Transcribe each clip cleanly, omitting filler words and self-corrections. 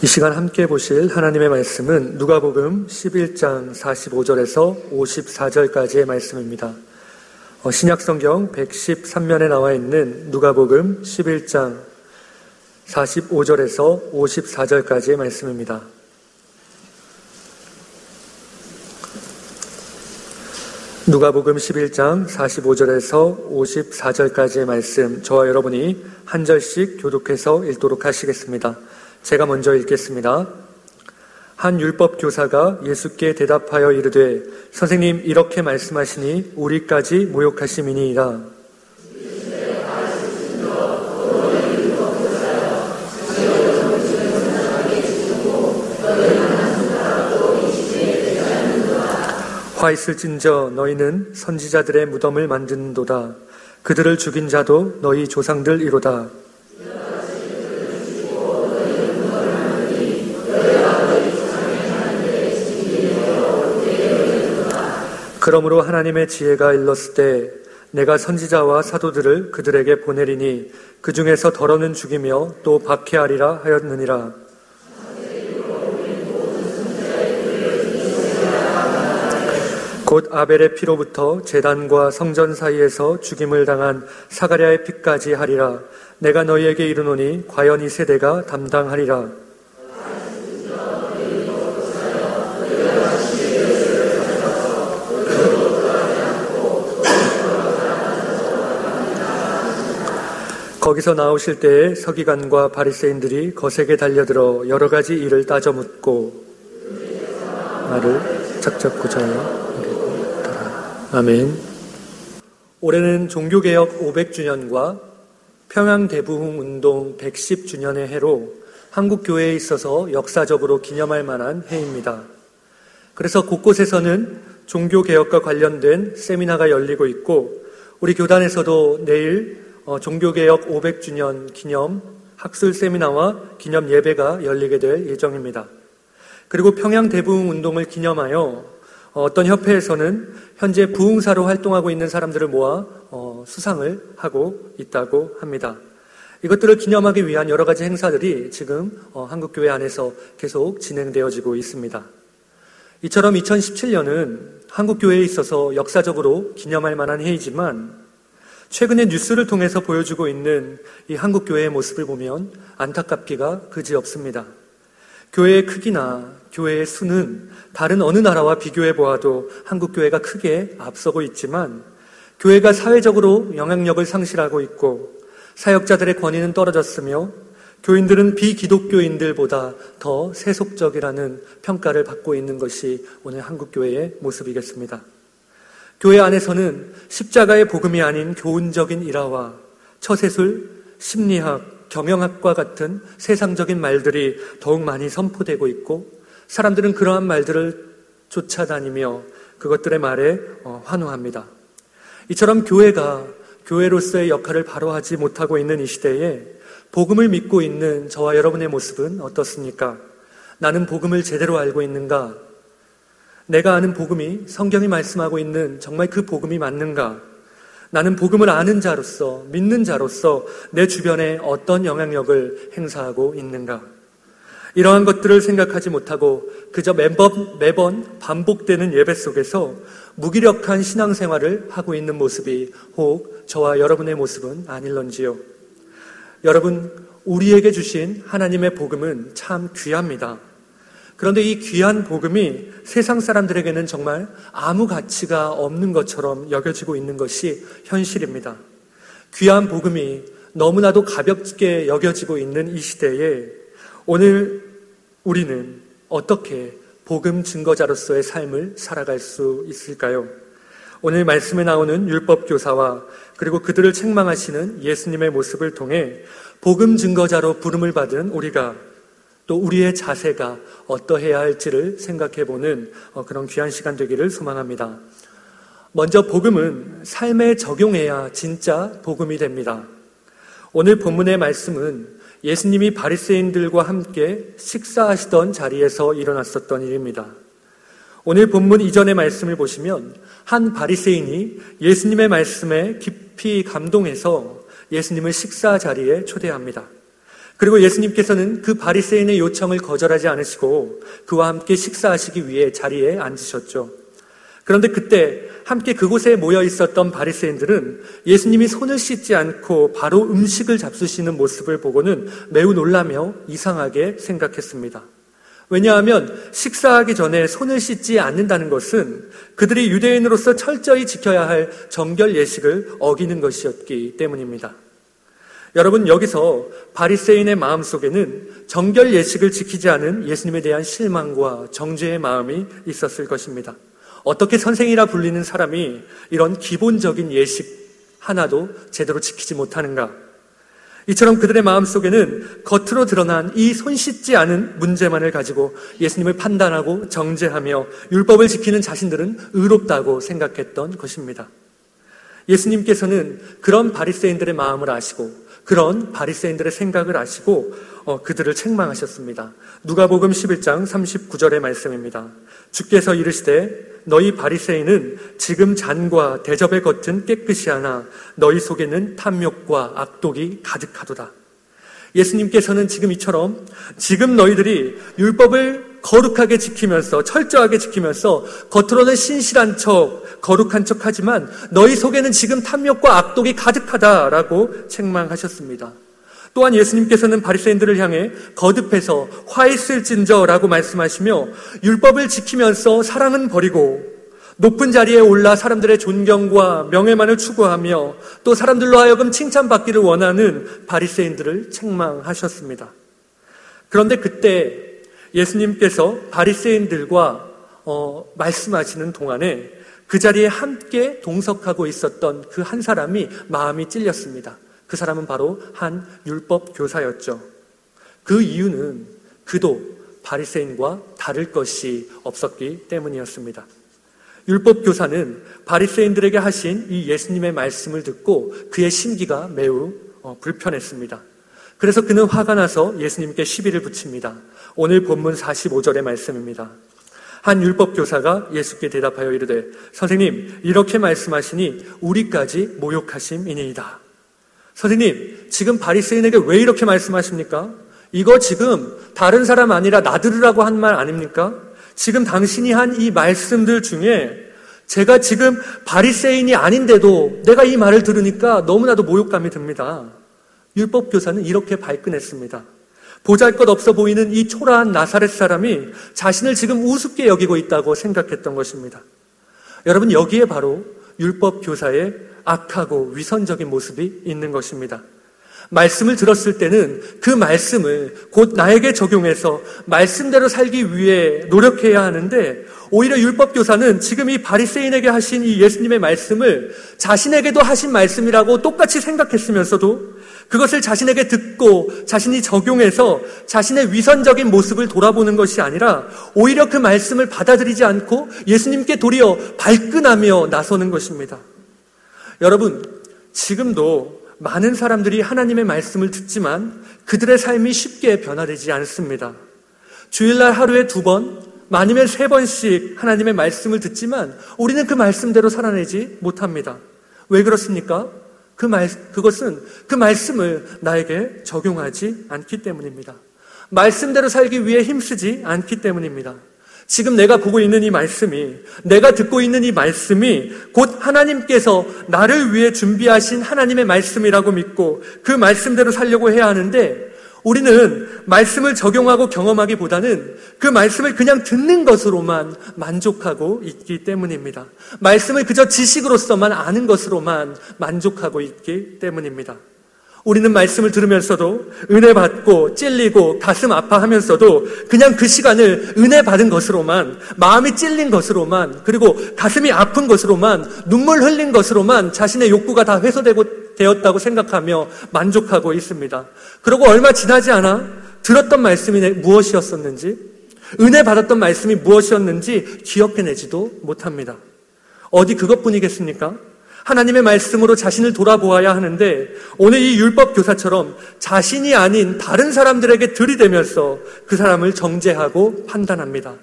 이 시간 함께 보실 하나님의 말씀은 누가복음 11장 45절에서 54절까지의 말씀입니다. 신약성경 113면에 나와 있는 누가복음 11장 45절에서 54절까지의 말씀입니다. 누가복음 11장 45절에서 54절까지의 말씀, 저와 여러분이 한 절씩 교독해서 읽도록 하시겠습니다. 제가 먼저 읽겠습니다. 한 율법 교사가 예수께 대답하여 이르되 선생님, 이렇게 말씀하시니 우리까지 모욕하심이니이다. 화 있을진저 너희는 선지자들의 무덤을 만드는도다. 그들을 죽인 자도 너희 조상들이로다. 그러므로 하나님의 지혜가 일렀을 때 내가 선지자와 사도들을 그들에게 보내리니 그 중에서 더러는 죽이며 또 박해하리라 하였느니라. 곧 아벨의 피로부터 제단과 성전 사이에서 죽임을 당한 사가랴의 피까지 하리라. 내가 너희에게 이르노니 과연 이 세대가 담당하리라. 거기서 나오실 때에 서기관과 바리새인들이 거세게 달려들어 여러 가지 일을 따져 묻고 나를 착잡고자 하여 아멘. 올해는 종교개혁 500주년과 평양대부흥운동 110주년의 해로 한국교회에 있어서 역사적으로 기념할 만한 해입니다. 그래서 곳곳에서는 종교개혁과 관련된 세미나가 열리고 있고, 우리 교단에서도 내일 종교개혁 500주년 기념 학술 세미나와 기념 예배가 열리게 될 예정입니다. 그리고 평양대부흥운동을 기념하여 어떤 협회에서는 현재 부흥사로 활동하고 있는 사람들을 모아 수상을 하고 있다고 합니다. 이것들을 기념하기 위한 여러 가지 행사들이 지금 한국교회 안에서 계속 진행되어지고 있습니다. 이처럼 2017년은 한국교회에 있어서 역사적으로 기념할 만한 해이지만, 최근에 뉴스를 통해서 보여주고 있는 이 한국교회의 모습을 보면 안타깝기가 그지없습니다. 교회의 크기나 교회의 수는 다른 어느 나라와 비교해 보아도 한국교회가 크게 앞서고 있지만, 교회가 사회적으로 영향력을 상실하고 있고 사역자들의 권위는 떨어졌으며 교인들은 비기독교인들보다 더 세속적이라는 평가를 받고 있는 것이 오늘 한국교회의 모습이겠습니다. 교회 안에서는 십자가의 복음이 아닌 교훈적인 일화와 처세술, 심리학, 경영학과 같은 세상적인 말들이 더욱 많이 선포되고 있고, 사람들은 그러한 말들을 쫓아다니며 그것들의 말에 환호합니다. 이처럼 교회가 교회로서의 역할을 바로 하지 못하고 있는 이 시대에 복음을 믿고 있는 저와 여러분의 모습은 어떻습니까? 나는 복음을 제대로 알고 있는가? 내가 아는 복음이 성경이 말씀하고 있는 정말 그 복음이 맞는가? 나는 복음을 아는 자로서, 믿는 자로서 내 주변에 어떤 영향력을 행사하고 있는가? 이러한 것들을 생각하지 못하고 그저 매번 반복되는 예배 속에서 무기력한 신앙생활을 하고 있는 모습이 혹 저와 여러분의 모습은 아닐런지요. 여러분, 우리에게 주신 하나님의 복음은 참 귀합니다. 그런데 이 귀한 복음이 세상 사람들에게는 정말 아무 가치가 없는 것처럼 여겨지고 있는 것이 현실입니다. 귀한 복음이 너무나도 가볍게 여겨지고 있는 이 시대에 오늘 우리는 어떻게 복음 증거자로서의 삶을 살아갈 수 있을까요? 오늘 말씀에 나오는 율법교사와 그리고 그들을 책망하시는 예수님의 모습을 통해 복음 증거자로 부름을 받은 우리가 또 우리의 자세가 어떠해야 할지를 생각해보는 그런 귀한 시간 되기를 소망합니다. 먼저 복음은 삶에 적용해야 진짜 복음이 됩니다. 오늘 본문의 말씀은 예수님이 바리새인들과 함께 식사하시던 자리에서 일어났었던 일입니다. 오늘 본문 이전의 말씀을 보시면 한 바리새인이 예수님의 말씀에 깊이 감동해서 예수님을 식사 자리에 초대합니다. 그리고 예수님께서는 그 바리새인의 요청을 거절하지 않으시고 그와 함께 식사하시기 위해 자리에 앉으셨죠. 그런데 그때 함께 그곳에 모여 있었던 바리새인들은 예수님이 손을 씻지 않고 바로 음식을 잡수시는 모습을 보고는 매우 놀라며 이상하게 생각했습니다. 왜냐하면 식사하기 전에 손을 씻지 않는다는 것은 그들이 유대인으로서 철저히 지켜야 할 정결 예식을 어기는 것이었기 때문입니다. 여러분, 여기서 바리새인의 마음속에는 정결 예식을 지키지 않은 예수님에 대한 실망과 정죄의 마음이 있었을 것입니다. 어떻게 선생이라 불리는 사람이 이런 기본적인 예식 하나도 제대로 지키지 못하는가? 이처럼 그들의 마음속에는 겉으로 드러난 이 손 씻지 않은 문제만을 가지고 예수님을 판단하고 정죄하며 율법을 지키는 자신들은 의롭다고 생각했던 것입니다. 예수님께서는 그런 바리새인들의 마음을 아시고 그런 바리새인들의 생각을 아시고 그들을 책망하셨습니다. 누가복음 11장 39절의 말씀입니다. 주께서 이르시되 너희 바리새인은 지금 잔과 대접의 겉은 깨끗이 하나 너희 속에는 탐욕과 악독이 가득하도다. 예수님께서는 지금 이처럼 지금 너희들이 율법을 거룩하게 지키면서 철저하게 지키면서 겉으로는 신실한 척 거룩한 척 하지만 너희 속에는 지금 탐욕과 악독이 가득하다라고 책망하셨습니다. 또한 예수님께서는 바리새인들을 향해 거듭해서 화 있을진저라고 말씀하시며 율법을 지키면서 사랑은 버리고 높은 자리에 올라 사람들의 존경과 명예만을 추구하며 또 사람들로 하여금 칭찬받기를 원하는 바리새인들을 책망하셨습니다. 그런데 그때 예수님께서 바리새인들과 말씀하시는 동안에 그 자리에 함께 동석하고 있었던 그 한 사람이 마음이 찔렸습니다. 그 사람은 바로 한 율법 교사였죠. 그 이유는 그도 바리새인과 다를 것이 없었기 때문이었습니다. 율법 교사는 바리새인들에게 하신 이 예수님의 말씀을 듣고 그의 심기가 매우 불편했습니다. 그래서 그는 화가 나서 예수님께 시비를 붙입니다. 오늘 본문 45절의 말씀입니다. 한 율법 교사가 예수께 대답하여 이르되 선생님 이렇게 말씀하시니 우리까지 모욕하심이니이다. 선생님, 지금 바리새인에게 왜 이렇게 말씀하십니까? 이거 지금 다른 사람 아니라 나 들으라고 한 말 아닙니까? 지금 당신이 한 이 말씀들 중에 제가 지금 바리새인이 아닌데도 내가 이 말을 들으니까 너무나도 모욕감이 듭니다. 율법 교사는 이렇게 발끈했습니다. 보잘것없어 보이는 이 초라한 나사렛 사람이 자신을 지금 우습게 여기고 있다고 생각했던 것입니다. 여러분, 여기에 바로 율법 교사의 악하고 위선적인 모습이 있는 것입니다. 말씀을 들었을 때는 그 말씀을 곧 나에게 적용해서 말씀대로 살기 위해 노력해야 하는데 오히려 율법 교사는 지금 이 바리새인에게 하신 이 예수님의 말씀을 자신에게도 하신 말씀이라고 똑같이 생각했으면서도 그것을 자신에게 듣고 자신이 적용해서 자신의 위선적인 모습을 돌아보는 것이 아니라 오히려 그 말씀을 받아들이지 않고 예수님께 도리어 발끈하며 나서는 것입니다. 여러분, 지금도 많은 사람들이 하나님의 말씀을 듣지만 그들의 삶이 쉽게 변화되지 않습니다. 주일날 하루에 2번, 아니면 3번씩 하나님의 말씀을 듣지만 우리는 그 말씀대로 살아내지 못합니다. 왜 그렇습니까? 그것은 그 말씀을 나에게 적용하지 않기 때문입니다. 말씀대로 살기 위해 힘쓰지 않기 때문입니다. 지금 내가 보고 있는 이 말씀이, 내가 듣고 있는 이 말씀이 곧 하나님께서 나를 위해 준비하신 하나님의 말씀이라고 믿고 그 말씀대로 살려고 해야 하는데 우리는 말씀을 적용하고 경험하기보다는 그 말씀을 그냥 듣는 것으로만 만족하고 있기 때문입니다. 말씀을 그저 지식으로서만 아는 것으로만 만족하고 있기 때문입니다. 우리는 말씀을 들으면서도 은혜 받고 찔리고 가슴 아파하면서도 그냥 그 시간을 은혜 받은 것으로만, 마음이 찔린 것으로만, 그리고 가슴이 아픈 것으로만, 눈물 흘린 것으로만 자신의 욕구가 다 되었다고 생각하며 만족하고 있습니다. 그리고 얼마 지나지 않아 들었던 말씀이 무엇이었었는지, 은혜 받았던 말씀이 무엇이었는지 기억해내지도 못합니다. 어디 그것뿐이겠습니까? 하나님의 말씀으로 자신을 돌아보아야 하는데 오늘 이 율법 교사처럼 자신이 아닌 다른 사람들에게 들이대면서 그 사람을 정죄하고 판단합니다.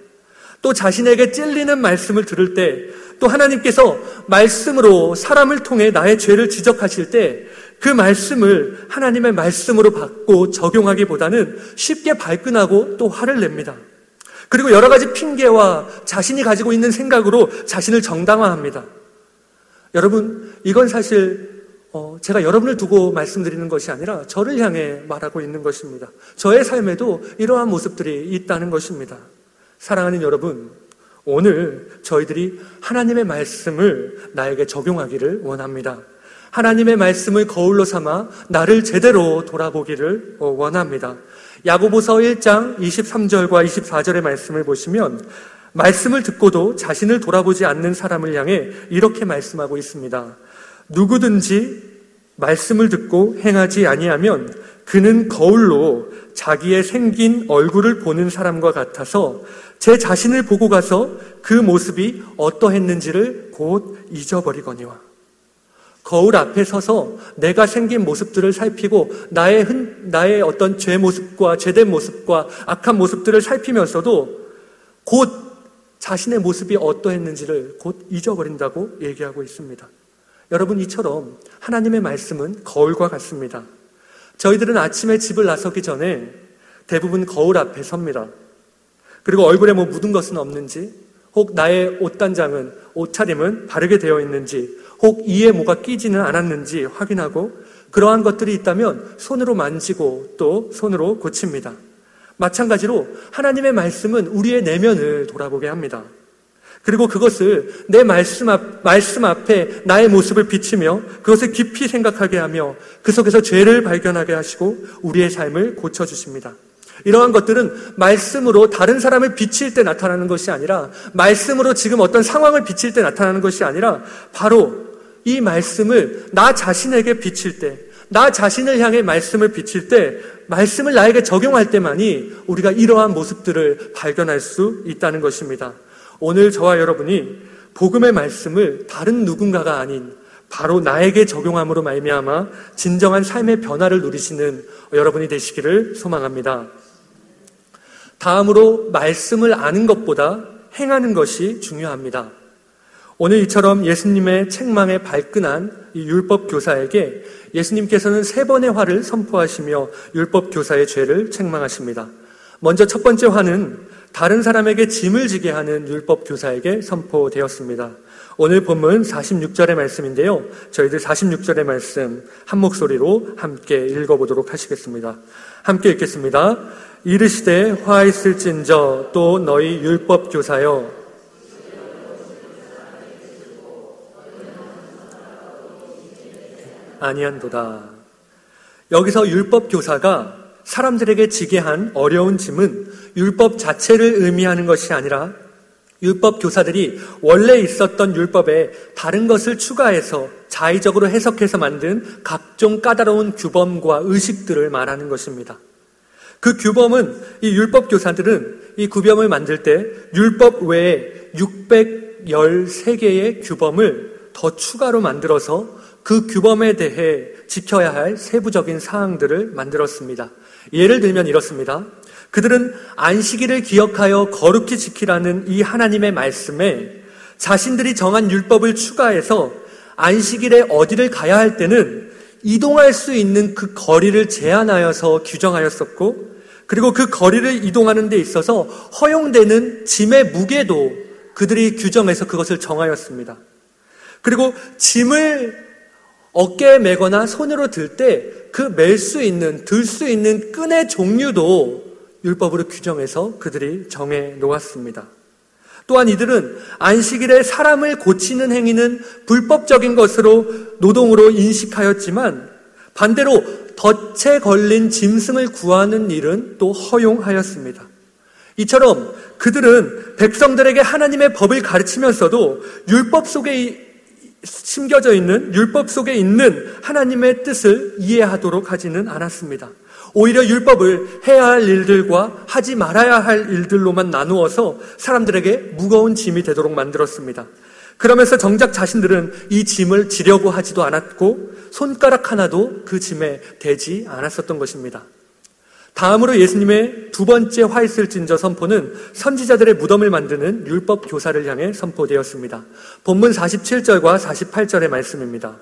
또 자신에게 찔리는 말씀을 들을 때 또 하나님께서 말씀으로 사람을 통해 나의 죄를 지적하실 때 그 말씀을 하나님의 말씀으로 받고 적용하기보다는 쉽게 발끈하고 또 화를 냅니다. 그리고 여러 가지 핑계와 자신이 가지고 있는 생각으로 자신을 정당화합니다. 여러분, 이건 사실 제가 여러분을 두고 말씀드리는 것이 아니라 저를 향해 말하고 있는 것입니다. 저의 삶에도 이러한 모습들이 있다는 것입니다. 사랑하는 여러분, 오늘 저희들이 하나님의 말씀을 나에게 적용하기를 원합니다. 하나님의 말씀을 거울로 삼아 나를 제대로 돌아보기를 원합니다. 야고보서 1장 23절과 24절의 말씀을 보시면 말씀을 듣고도 자신을 돌아보지 않는 사람을 향해 이렇게 말씀하고 있습니다. 누구든지 말씀을 듣고 행하지 아니하면 그는 거울로 자기의 생긴 얼굴을 보는 사람과 같아서 제 자신을 보고 가서 그 모습이 어떠했는지를 곧 잊어버리거니와. 거울 앞에 서서 내가 생긴 모습들을 살피고 나의 어떤 죄 모습과 죄된 모습과 악한 모습들을 살피면서도 곧 자신의 모습이 어떠했는지를 곧 잊어버린다고 얘기하고 있습니다. 여러분, 이처럼 하나님의 말씀은 거울과 같습니다. 저희들은 아침에 집을 나서기 전에 대부분 거울 앞에 섭니다. 그리고 얼굴에 묻은 것은 없는지, 혹 나의 옷차림은 바르게 되어 있는지, 혹 이에 뭐가 끼지는 않았는지 확인하고 그러한 것들이 있다면 손으로 만지고 또 손으로 고칩니다. 마찬가지로 하나님의 말씀은 우리의 내면을 돌아보게 합니다. 그리고 그것을 내 말씀 앞에 나의 모습을 비치며 그것을 깊이 생각하게 하며 그 속에서 죄를 발견하게 하시고 우리의 삶을 고쳐주십니다. 이러한 것들은 말씀으로 다른 사람을 비칠 때 나타나는 것이 아니라, 말씀으로 지금 어떤 상황을 비칠 때 나타나는 것이 아니라, 바로 이 말씀을 나 자신에게 비칠 때, 나 자신을 향해 말씀을 비칠 때, 말씀을 나에게 적용할 때만이 우리가 이러한 모습들을 발견할 수 있다는 것입니다. 오늘 저와 여러분이 복음의 말씀을 다른 누군가가 아닌 바로 나에게 적용함으로 말미암아 진정한 삶의 변화를 누리시는 여러분이 되시기를 소망합니다. 다음으로 말씀을 아는 것보다 행하는 것이 중요합니다. 오늘 이처럼 예수님의 책망에 발끈한 이 율법 교사에게 예수님께서는 3번의 화를 선포하시며 율법 교사의 죄를 책망하십니다. 먼저 첫 번째 화는 다른 사람에게 짐을 지게 하는 율법 교사에게 선포되었습니다. 오늘 본문 46절의 말씀인데요. 저희들 46절의 말씀 한 목소리로 함께 읽어보도록 하시겠습니다. 함께 읽겠습니다. 이르시되 화 있을진저 또 너희 율법 교사여 아니한도다. 여기서 율법 교사가 사람들에게 지게 한 어려운 짐은 율법 자체를 의미하는 것이 아니라 율법 교사들이 원래 있었던 율법에 다른 것을 추가해서 자의적으로 해석해서 만든 각종 까다로운 규범과 의식들을 말하는 것입니다. 그 규범은 이 율법 교사들은 이 규범을 만들 때 율법 외에 613개의 규범을 더 추가로 만들어서 그 규범에 대해 지켜야 할 세부적인 사항들을 만들었습니다. 예를 들면 이렇습니다. 그들은 안식일을 기억하여 거룩히 지키라는 이 하나님의 말씀에 자신들이 정한 율법을 추가해서 안식일에 어디를 가야 할 때는 이동할 수 있는 그 거리를 제한하여서 규정하였었고, 그리고 그 거리를 이동하는 데 있어서 허용되는 짐의 무게도 그들이 규정해서 그것을 정하였습니다. 그리고 짐을 어깨에 메거나 손으로 들 때 그 들 수 있는 끈의 종류도 율법으로 규정해서 그들이 정해 놓았습니다. 또한 이들은 안식일에 사람을 고치는 행위는 불법적인 것으로 노동으로 인식하였지만 반대로 덫에 걸린 짐승을 구하는 일은 또 허용하였습니다. 이처럼 그들은 백성들에게 하나님의 법을 가르치면서도 율법 속에 심겨져 있는 율법 속에 있는 하나님의 뜻을 이해하도록 하지는 않았습니다. 오히려 율법을 해야 할 일들과 하지 말아야 할 일들로만 나누어서 사람들에게 무거운 짐이 되도록 만들었습니다. 그러면서 정작 자신들은 이 짐을 지려고 하지도 않았고 손가락 하나도 그 짐에 대지 않았었던 것입니다. 다음으로 예수님의 두 번째 화 있을진저 선포는 선지자들의 무덤을 만드는 율법 교사를 향해 선포되었습니다. 본문 47절과 48절의 말씀입니다.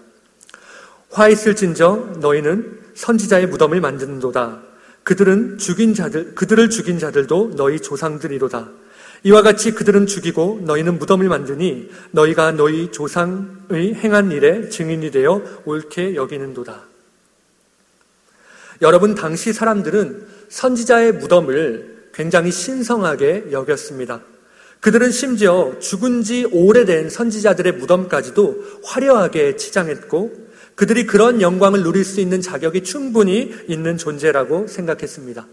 화 있을진저 너희는 선지자의 무덤을 만드는도다. 그들을 죽인 자들도 너희 조상들이로다. 이와 같이 그들은 죽이고 너희는 무덤을 만드니 너희가 너희 조상의 행한 일에 증인이 되어 옳게 여기는도다. 여러분, 당시 사람들은 선지자의 무덤을 굉장히 신성하게 여겼습니다. 그들은 심지어 죽은 지 오래된 선지자들의 무덤까지도 화려하게 치장했고 그들이 그런 영광을 누릴 수 있는 자격이 충분히 있는 존재라고 생각했습니다.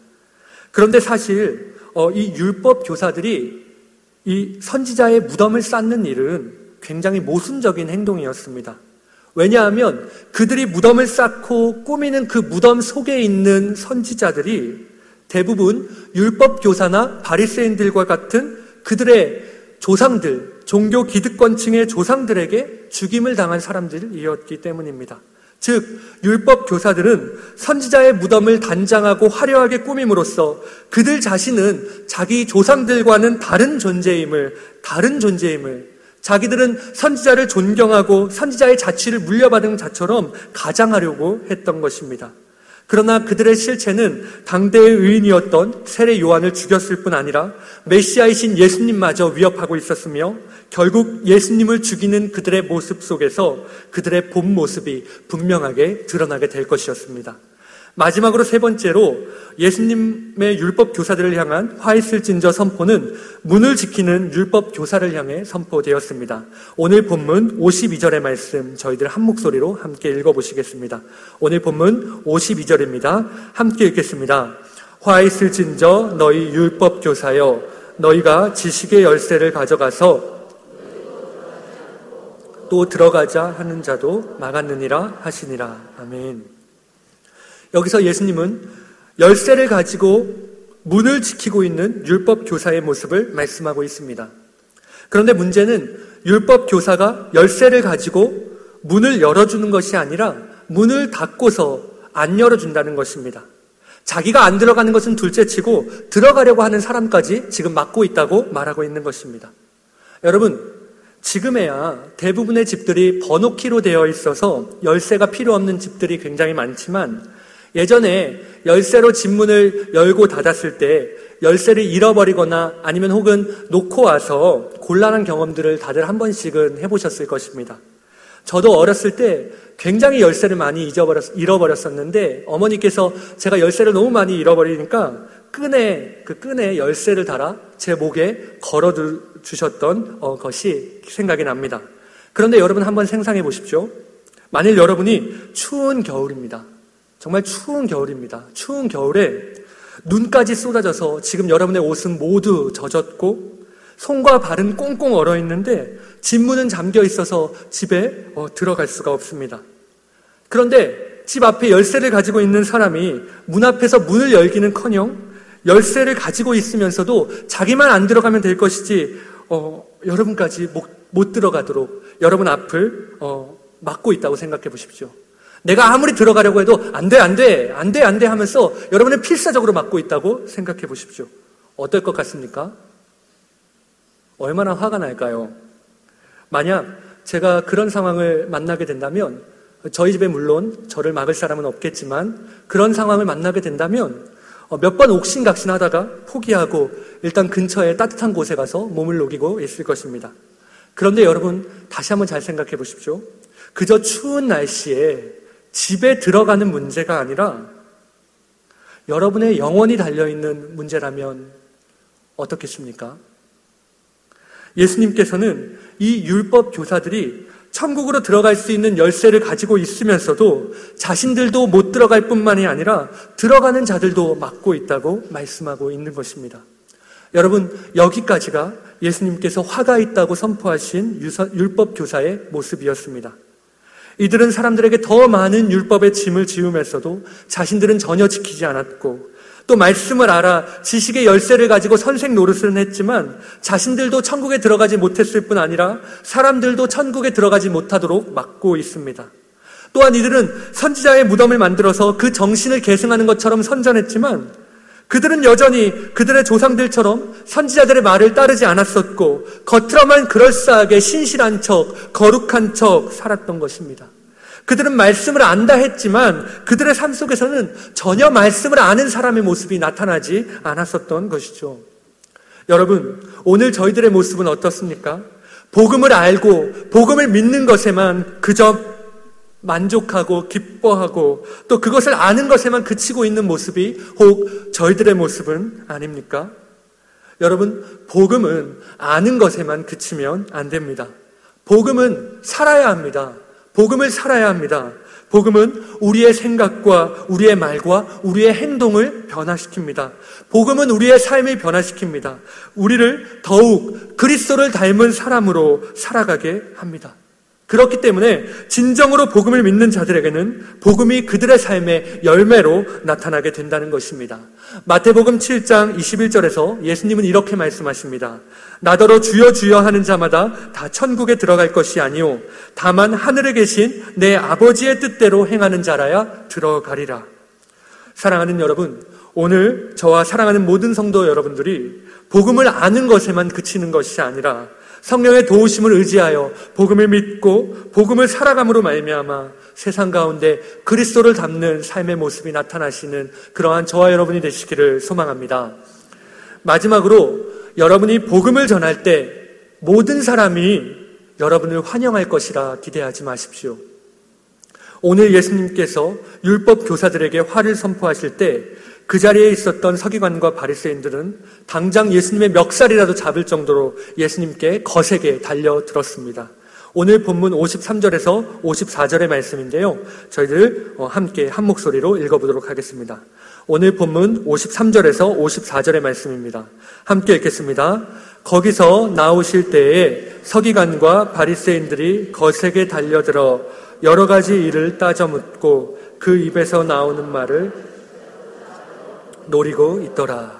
그런데 사실 이 율법 교사들이 이 선지자의 무덤을 쌓는 일은 굉장히 모순적인 행동이었습니다. 왜냐하면 그들이 무덤을 쌓고 꾸미는 그 무덤 속에 있는 선지자들이 대부분 율법 교사나 바리새인들과 같은 그들의 조상들, 종교 기득권층의 조상들에게 죽임을 당한 사람들이었기 때문입니다. 즉, 율법 교사들은 선지자의 무덤을 단장하고 화려하게 꾸밈으로써 그들 자신은 자기 조상들과는 다른 존재임을 자기들은 선지자를 존경하고 선지자의 자취를 물려받은 자처럼 가장하려고 했던 것입니다. 그러나 그들의 실체는 당대의 의인이었던 세례 요한을 죽였을 뿐 아니라 메시아이신 예수님마저 위협하고 있었으며 결국 예수님을 죽이는 그들의 모습 속에서 그들의 본 모습이 분명하게 드러나게 될 것이었습니다. 마지막으로 세 번째로 예수님의 율법 교사들을 향한 화 있을진저 선포는 문을 지키는 율법 교사를 향해 선포되었습니다. 오늘 본문 52절의 말씀 저희들 한 목소리로 함께 읽어보시겠습니다. 오늘 본문 52절입니다. 함께 읽겠습니다. 화 있을진저 너희 율법 교사여 너희가 지식의 열쇠를 가져가서 또 들어가자 하는 자도 막았느니라 하시니라. 아멘. 여기서 예수님은 열쇠를 가지고 문을 지키고 있는 율법 교사의 모습을 말씀하고 있습니다. 그런데 문제는 율법 교사가 열쇠를 가지고 문을 열어주는 것이 아니라 문을 닫고서 안 열어준다는 것입니다. 자기가 안 들어가는 것은 둘째치고 들어가려고 하는 사람까지 지금 막고 있다고 말하고 있는 것입니다. 여러분, 지금에야 대부분의 집들이 번호키로 되어 있어서 열쇠가 필요 없는 집들이 굉장히 많지만 예전에 열쇠로 집 문을 열고 닫았을 때 열쇠를 잃어버리거나 아니면 혹은 놓고 와서 곤란한 경험들을 다들 한 번씩은 해보셨을 것입니다. 저도 어렸을 때 굉장히 열쇠를 많이 잃어버렸었는데 어머니께서 제가 열쇠를 너무 많이 잃어버리니까 끈에 열쇠를 달아 제 목에 걸어 주셨던 것이 생각이 납니다. 그런데 여러분 한번 상상해 보십시오. 만일 여러분이 추운 겨울입니다. 정말 추운 겨울입니다. 추운 겨울에 눈까지 쏟아져서 지금 여러분의 옷은 모두 젖었고 손과 발은 꽁꽁 얼어 있는데 집 문은 잠겨 있어서 집에 들어갈 수가 없습니다. 그런데 집 앞에 열쇠를 가지고 있는 사람이 문 앞에서 문을 열기는커녕 열쇠를 가지고 있으면서도 자기만 안 들어가면 될 것이지 여러분까지 못 들어가도록 여러분 앞을 막고 있다고 생각해 보십시오. 내가 아무리 들어가려고 해도 안 돼 하면서 여러분은 필사적으로 막고 있다고 생각해 보십시오. 어떨 것 같습니까? 얼마나 화가 날까요? 만약 제가 그런 상황을 만나게 된다면 저희 집에 물론 저를 막을 사람은 없겠지만 그런 상황을 만나게 된다면 몇 번 옥신각신하다가 포기하고 일단 근처에 따뜻한 곳에 가서 몸을 녹이고 있을 것입니다. 그런데 여러분 다시 한번 잘 생각해 보십시오. 그저 추운 날씨에 집에 들어가는 문제가 아니라 여러분의 영혼이 달려있는 문제라면 어떻겠습니까? 예수님께서는 이 율법 교사들이 천국으로 들어갈 수 있는 열쇠를 가지고 있으면서도 자신들도 못 들어갈 뿐만이 아니라 들어가는 자들도 막고 있다고 말씀하고 있는 것입니다. 여러분, 여기까지가 예수님께서 화가 있다고 선포하신 율법 교사의 모습이었습니다. 이들은 사람들에게 더 많은 율법의 짐을 지우면서도 자신들은 전혀 지키지 않았고 또 말씀을 알아 지식의 열쇠를 가지고 선생 노릇을 했지만 자신들도 천국에 들어가지 못했을 뿐 아니라 사람들도 천국에 들어가지 못하도록 막고 있습니다. 또한 이들은 선지자의 무덤을 만들어서 그 정신을 계승하는 것처럼 선전했지만 그들은 여전히 그들의 조상들처럼 선지자들의 말을 따르지 않았었고 겉으로만 그럴싸하게 신실한 척, 거룩한 척 살았던 것입니다. 그들은 말씀을 안다 했지만 그들의 삶 속에서는 전혀 말씀을 아는 사람의 모습이 나타나지 않았었던 것이죠. 여러분, 오늘 저희들의 모습은 어떻습니까? 복음을 알고 복음을 믿는 것에만 그저 만족하고 기뻐하고 또 그것을 아는 것에만 그치고 있는 모습이 혹 저희들의 모습은 아닙니까? 여러분, 복음은 아는 것에만 그치면 안 됩니다. 복음은 살아야 합니다. 복음을 살아야 합니다. 복음은 우리의 생각과 우리의 말과 우리의 행동을 변화시킵니다. 복음은 우리의 삶을 변화시킵니다. 우리를 더욱 그리스도를 닮은 사람으로 살아가게 합니다. 그렇기 때문에 진정으로 복음을 믿는 자들에게는 복음이 그들의 삶의 열매로 나타나게 된다는 것입니다. 마태복음 7장 21절에서 예수님은 이렇게 말씀하십니다. 나더러 주여 주여 하는 자마다 다 천국에 들어갈 것이 아니요 다만 하늘에 계신 내 아버지의 뜻대로 행하는 자라야 들어가리라. 사랑하는 여러분, 오늘 저와 사랑하는 모든 성도 여러분들이 복음을 아는 것에만 그치는 것이 아니라 성령의 도우심을 의지하여 복음을 믿고 복음을 살아감으로 말미암아 세상 가운데 그리스도를 닮는 삶의 모습이 나타나시는 그러한 저와 여러분이 되시기를 소망합니다. 마지막으로 여러분이 복음을 전할 때 모든 사람이 여러분을 환영할 것이라 기대하지 마십시오. 오늘 예수님께서 율법 교사들에게 화를 선포하실 때 그 자리에 있었던 서기관과 바리새인들은 당장 예수님의 멱살이라도 잡을 정도로 예수님께 거세게 달려들었습니다. 오늘 본문 53절에서 54절의 말씀인데요. 저희들 함께 한 목소리로 읽어보도록 하겠습니다. 오늘 본문 53절에서 54절의 말씀입니다. 함께 읽겠습니다. 거기서 나오실 때에 서기관과 바리새인들이 거세게 달려들어 여러 가지 일을 따져 묻고 그 입에서 나오는 말을 노리고 있더라.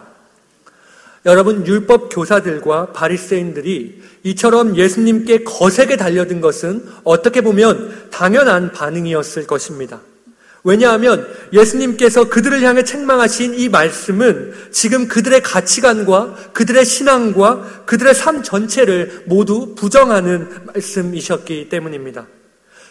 여러분, 율법 교사들과 바리새인들이 이처럼 예수님께 거세게 달려든 것은 어떻게 보면 당연한 반응이었을 것입니다. 왜냐하면 예수님께서 그들을 향해 책망하신 이 말씀은 지금 그들의 가치관과 그들의 신앙과 그들의 삶 전체를 모두 부정하는 말씀이셨기 때문입니다.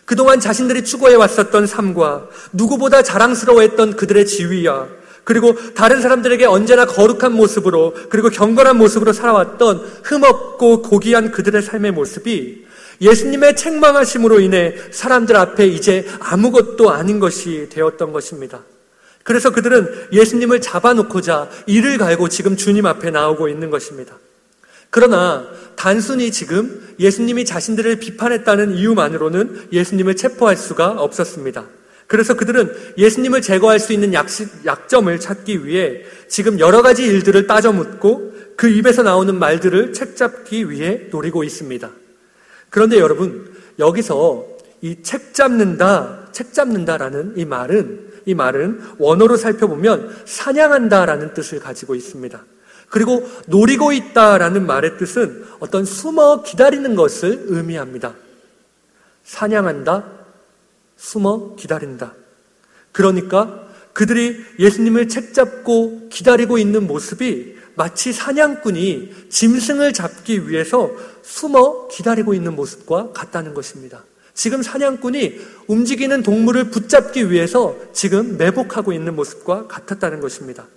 그동안 자신들이 추구해 왔었던 삶과 누구보다 자랑스러워했던 그들의 지위와 그리고 다른 사람들에게 언제나 거룩한 모습으로 그리고 경건한 모습으로 살아왔던 흠없고 고귀한 그들의 삶의 모습이 예수님의 책망하심으로 인해 사람들 앞에 이제 아무것도 아닌 것이 되었던 것입니다. 그래서 그들은 예수님을 잡아놓고자 이를 갈고 지금 주님 앞에 나오고 있는 것입니다. 그러나 단순히 지금 예수님이 자신들을 비판했다는 이유만으로는 예수님을 체포할 수가 없었습니다. 그래서 그들은 예수님을 제거할 수 있는 약점을 찾기 위해 지금 여러 가지 일들을 따져 묻고 그 입에서 나오는 말들을 책잡기 위해 노리고 있습니다. 그런데 여러분, 여기서 이 책잡는다라는 이 말은 원어로 살펴보면 사냥한다라는 뜻을 가지고 있습니다. 그리고 노리고 있다라는 말의 뜻은 어떤 숨어 기다리는 것을 의미합니다. 사냥한다, 숨어 기다린다. 그러니까 그들이 예수님을 책잡고 기다리고 있는 모습이 마치 사냥꾼이 짐승을 잡기 위해서 숨어 기다리고 있는 모습과 같다는 것입니다. 지금 사냥꾼이 움직이는 동물을 붙잡기 위해서 지금 매복하고 있는 모습과 같았다는 것입니다.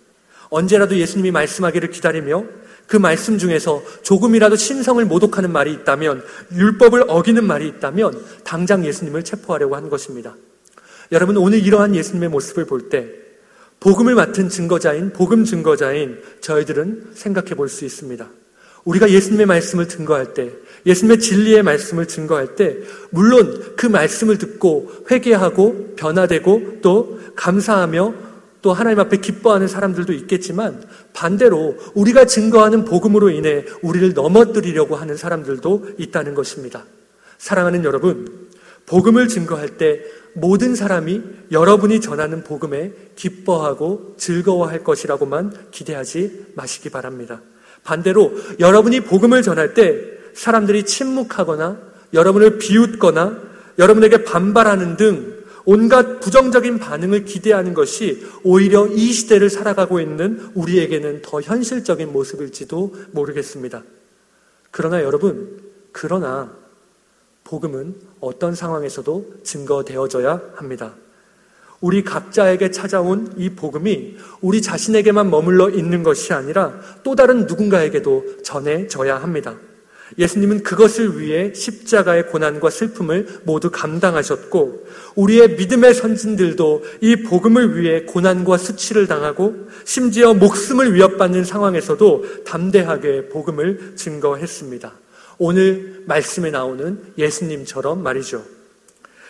언제라도 예수님이 말씀하기를 기다리며 그 말씀 중에서 조금이라도 신성을 모독하는 말이 있다면, 율법을 어기는 말이 있다면 당장 예수님을 체포하려고 한 것입니다. 여러분, 오늘 이러한 예수님의 모습을 볼 때 복음을 맡은 복음 증거자인 저희들은 생각해 볼 수 있습니다. 우리가 예수님의 말씀을 증거할 때, 예수님의 진리의 말씀을 증거할 때 물론 그 말씀을 듣고 회개하고 변화되고 또 감사하며 또 하나님 앞에 기뻐하는 사람들도 있겠지만 반대로 우리가 증거하는 복음으로 인해 우리를 넘어뜨리려고 하는 사람들도 있다는 것입니다. 사랑하는 여러분, 복음을 증거할 때 모든 사람이 여러분이 전하는 복음에 기뻐하고 즐거워할 것이라고만 기대하지 마시기 바랍니다. 반대로 여러분이 복음을 전할 때 사람들이 침묵하거나 여러분을 비웃거나 여러분에게 반발하는 등 온갖 부정적인 반응을 기대하는 것이 오히려 이 시대를 살아가고 있는 우리에게는 더 현실적인 모습일지도 모르겠습니다. 그러나 여러분, 복음은 어떤 상황에서도 증거되어져야 합니다. 우리 각자에게 찾아온 이 복음이 우리 자신에게만 머물러 있는 것이 아니라 또 다른 누군가에게도 전해져야 합니다. 예수님은 그것을 위해 십자가의 고난과 슬픔을 모두 감당하셨고 우리의 믿음의 선진들도 이 복음을 위해 고난과 수치를 당하고 심지어 목숨을 위협받는 상황에서도 담대하게 복음을 증거했습니다. 오늘 말씀에 나오는 예수님처럼 말이죠.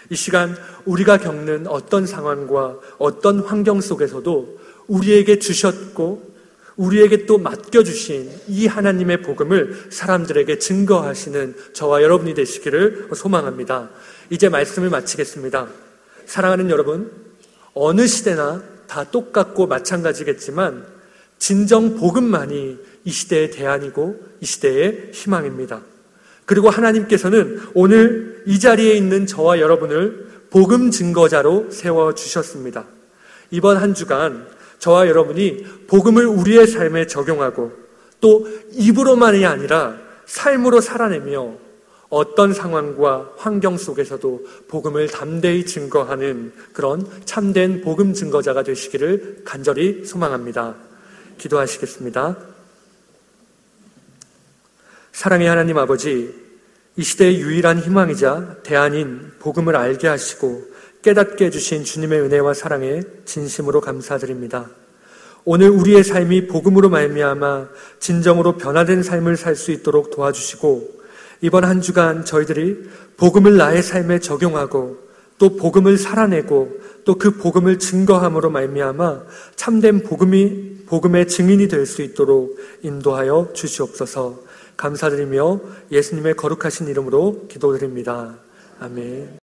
이 시간 우리가 겪는 어떤 상황과 어떤 환경 속에서도 우리에게 주셨고 우리에게 또 맡겨주신 이 하나님의 복음을 사람들에게 증거하시는 저와 여러분이 되시기를 소망합니다. 이제 말씀을 마치겠습니다. 사랑하는 여러분, 어느 시대나 다 똑같고 마찬가지겠지만 진정 복음만이 이 시대의 대안이고 이 시대의 희망입니다. 그리고 하나님께서는 오늘 이 자리에 있는 저와 여러분을 복음 증거자로 세워주셨습니다. 이번 한 주간 저와 여러분이 복음을 우리의 삶에 적용하고 또 입으로만이 아니라 삶으로 살아내며 어떤 상황과 환경 속에서도 복음을 담대히 증거하는 그런 참된 복음 증거자가 되시기를 간절히 소망합니다. 기도하시겠습니다. 사랑의 하나님 아버지, 이 시대의 유일한 희망이자 대안인 복음을 알게 하시고 깨닫게 해주신 주님의 은혜와 사랑에 진심으로 감사드립니다. 오늘 우리의 삶이 복음으로 말미암아 진정으로 변화된 삶을 살 수 있도록 도와주시고 이번 한 주간 저희들이 복음을 나의 삶에 적용하고 또 복음을 살아내고 또 그 복음을 증거함으로 말미암아 참된 복음의 증인이 될 수 있도록 인도하여 주시옵소서. 감사드리며 예수님의 거룩하신 이름으로 기도드립니다. 아멘.